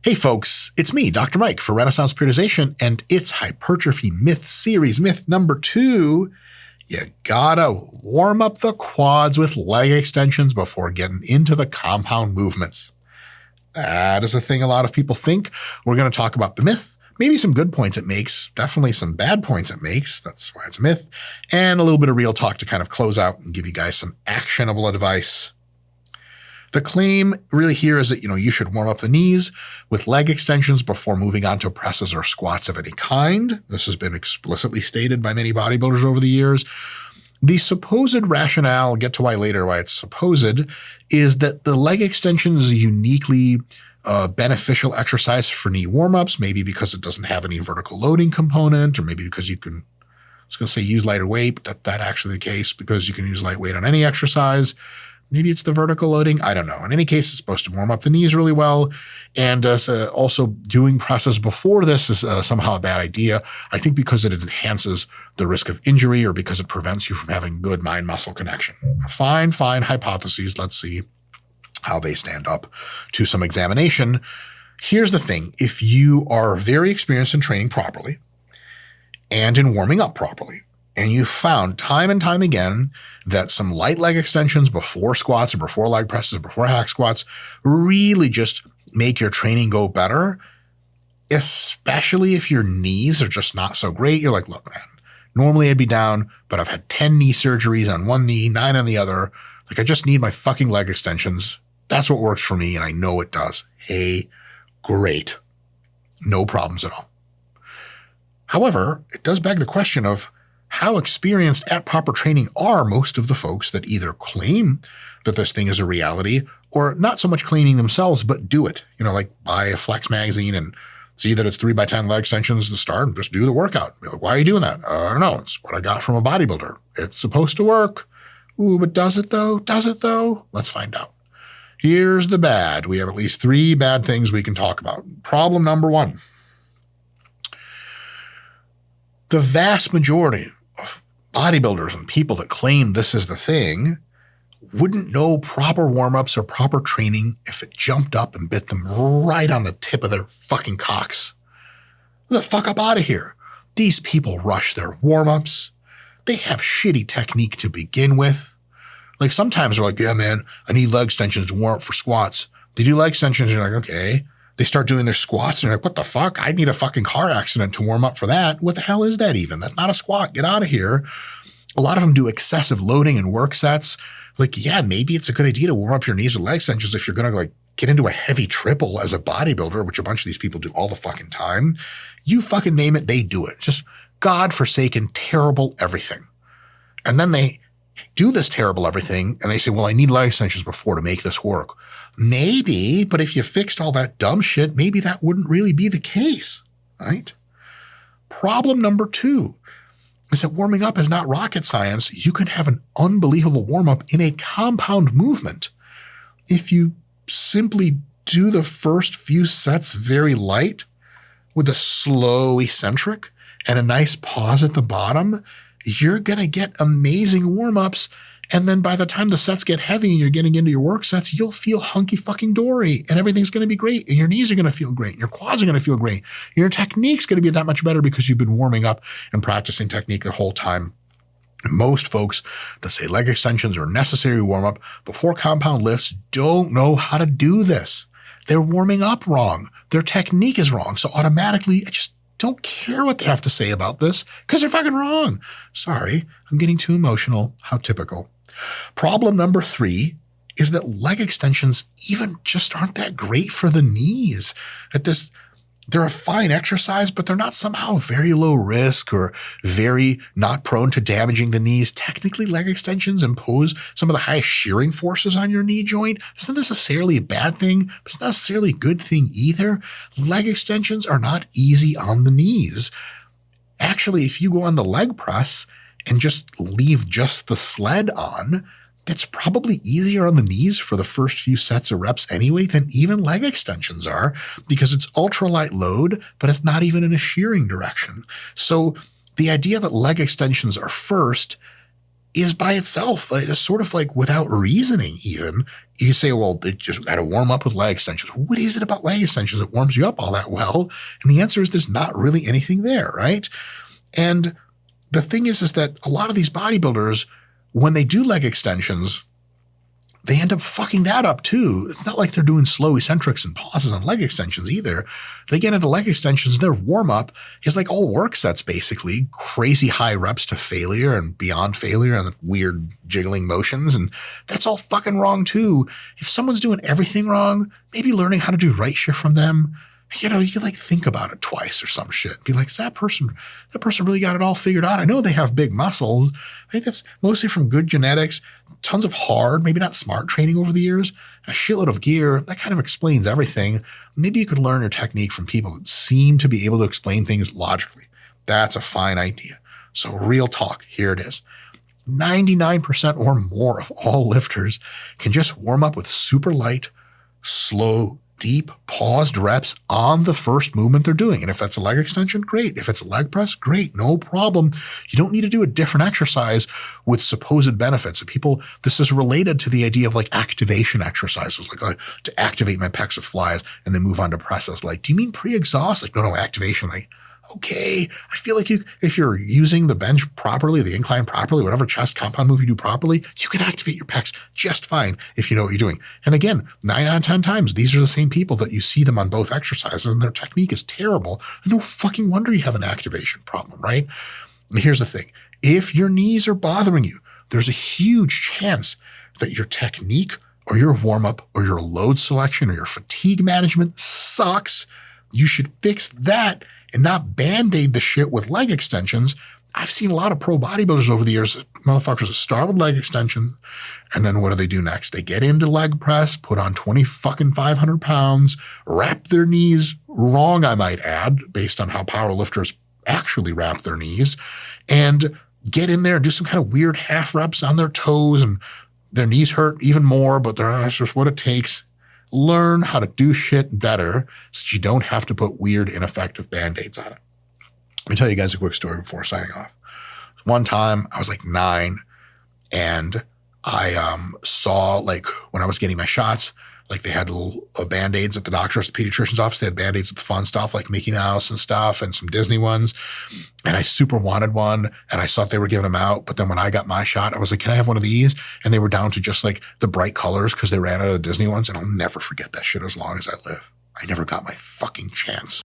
Hey folks, it's me, Dr. Mike for Renaissance Periodization, and it's Hypertrophy Myths series. Myth number 2, you gotta warm up the quads with leg extensions before getting into the compound movements. That is a thing a lot of people think. We're going to talk about the myth, maybe some good points it makes, definitely some bad points it makes, that's why it's a myth, and a little bit of real talk to kind of close out and give you guys some actionable advice. The claim really here is that, you should warm up the knees with leg extensions before moving on to presses or squats of any kind. This has been explicitly stated by many bodybuilders over the years. The supposed rationale, I'll get to why later, why it's supposed, is that the leg extension is a uniquely beneficial exercise for knee warm-ups, maybe because it doesn't have any vertical loading component, or maybe because you can, I was going to say use lighter weight, but that's actually the case because you can use light weight on any exercise. Maybe it's the vertical loading. I don't know. In any case, it's supposed to warm up the knees really well. And also doing presses before this is somehow a bad idea. I think because it enhances the risk of injury or because it prevents you from having good mind-muscle connection. Fine hypotheses. Let's see how they stand up to some examination. Here's the thing. If you are very experienced in training properly and in warming up properly, and you found time and time again that some light leg extensions before squats or before leg presses or before hack squats really just make your training go better, especially if your knees are just not so great. You're like, look, man, normally I'd be down, but I've had 10 knee surgeries on one knee, 9 on the other. Like, I just need my fucking leg extensions. That's what works for me, and I know it does. Hey, great. No problems at all. However, it does beg the question of how experienced at proper training are most of the folks that either claim that this thing is a reality or not so much claiming themselves, but do it. Like buy a Flex magazine and see that it's 3x10 leg extensions to start and just do the workout. Be like, why are you doing that? I don't know. It's what I got from a bodybuilder. It's supposed to work. Ooh, but does it though? Does it though? Let's find out. Here's the bad. We have at least 3 bad things we can talk about. Problem number 1. The vast majority of bodybuilders and people that claim this is the thing wouldn't know proper warm-ups or proper training if it jumped up and bit them right on the tip of their fucking cocks. Get the fuck up out of here. These people rush their warm-ups. They have shitty technique to begin with. Like sometimes they're like, yeah, man, I need leg extensions to warm up for squats. They do leg extensions and you're like, okay. They start doing their squats and you're like, what the fuck? I need a fucking car accident to warm up for that. What the hell is that even? That's not a squat. Get out of here. A lot of them do excessive loading and work sets. Like, yeah, maybe it's a good idea to warm up your knees with leg extensions if you're going to get into a heavy triple as a bodybuilder, which a bunch of these people do all the fucking time. You fucking name it, they do it. Just godforsaken, terrible everything. And then they do this terrible everything and they say, well, I need leg extensions before to make this work. Maybe, but if you fixed all that dumb shit, maybe that wouldn't really be the case, right? Problem number 2 is that warming up is not rocket science. You can have an unbelievable warm-up in a compound movement. If you simply do the first few sets very light with a slow eccentric and a nice pause at the bottom, you're going to get amazing warm-ups. And then by the time the sets get heavy and you're getting into your work sets, you'll feel hunky fucking dory and everything's going to be great. And your knees are going to feel great. And your quads are going to feel great. Your technique's going to be that much better because you've been warming up and practicing technique the whole time. Most folks that say leg extensions are necessary warm-up before compound lifts don't know how to do this. They're warming up wrong. Their technique is wrong. So automatically, I just don't care what they have to say about this because they're fucking wrong. Sorry, I'm getting too emotional. How typical. Problem number 3 is that leg extensions even just aren't that great for the knees. They're a fine exercise, but they're not somehow very low risk or very not prone to damaging the knees. Technically, leg extensions impose some of the highest shearing forces on your knee joint. It's not necessarily a bad thing, but it's not necessarily a good thing either. Leg extensions are not easy on the knees. Actually, if you go on the leg press and just leave just the sled on, that's probably easier on the knees for the first few sets of reps anyway than even leg extensions are because it's ultralight load, but it's not even in a shearing direction. So the idea that leg extensions are first is by itself sort of like without reasoning even. You say, well, they just got to warm up with leg extensions. What is it about leg extensions that warms you up all that well? And the answer is there's not really anything there, right? And the thing is that a lot of these bodybuilders, when they do leg extensions, they end up fucking that up too. It's not like they're doing slow eccentrics and pauses on leg extensions either. They get into leg extensions, their warm up is like all work sets basically, crazy high reps to failure and beyond failure and weird jiggling motions. And that's all fucking wrong too. If someone's doing everything wrong, maybe learning how to do right shit from them, you know, you could like think about it twice or some shit. Be like, that person really got it all figured out. I know they have big muscles. I think that's mostly from good genetics, tons of hard, maybe not smart training over the years, a shitload of gear. That kind of explains everything. Maybe you could learn your technique from people that seem to be able to explain things logically. That's a fine idea. So real talk, here it is. 99% or more of all lifters can just warm up with super light, slow, deep paused reps on the first movement they're doing. And if that's a leg extension, great. If it's a leg press, great, no problem. You don't need to do a different exercise with supposed benefits. People, this is related to the idea of like activation exercises, like to activate my pecs with flies and then move on to presses. Like, do you mean pre-exhaust? Like, no, activation. Like, okay, I feel like if you're using the bench properly, the incline properly, whatever chest compound move you do properly, you can activate your pecs just fine if you know what you're doing. And again, 9 out of 10 times, these are the same people that you see them on both exercises and their technique is terrible. And no fucking wonder you have an activation problem, right? And here's the thing. If your knees are bothering you, there's a huge chance that your technique or your warm-up or your load selection or your fatigue management sucks. You should fix that and not Band-Aid the shit with leg extensions. I've seen a lot of pro bodybuilders over the years, motherfuckers that start with leg extensions, and then what do they do next? They get into leg press, put on 500 pounds, wrap their knees wrong, I might add, based on how power lifters actually wrap their knees, and get in there and do some kind of weird half reps on their toes, and their knees hurt even more, but that's just what it takes. Learn how to do shit better so that you don't have to put weird, ineffective Band-Aids on it. Let me tell you guys a quick story before signing off. One time I was like 9 and I saw like when I was getting my shots, like they had little Band-Aids at the doctor's, the pediatrician's office. They had Band-Aids at the fun stuff like Mickey Mouse and stuff and some Disney ones. And I super wanted one and I thought they were giving them out. But then when I got my shot, I was like, can I have one of these? And they were down to just like the bright colors because they ran out of the Disney ones. And I'll never forget that shit as long as I live. I never got my fucking chance.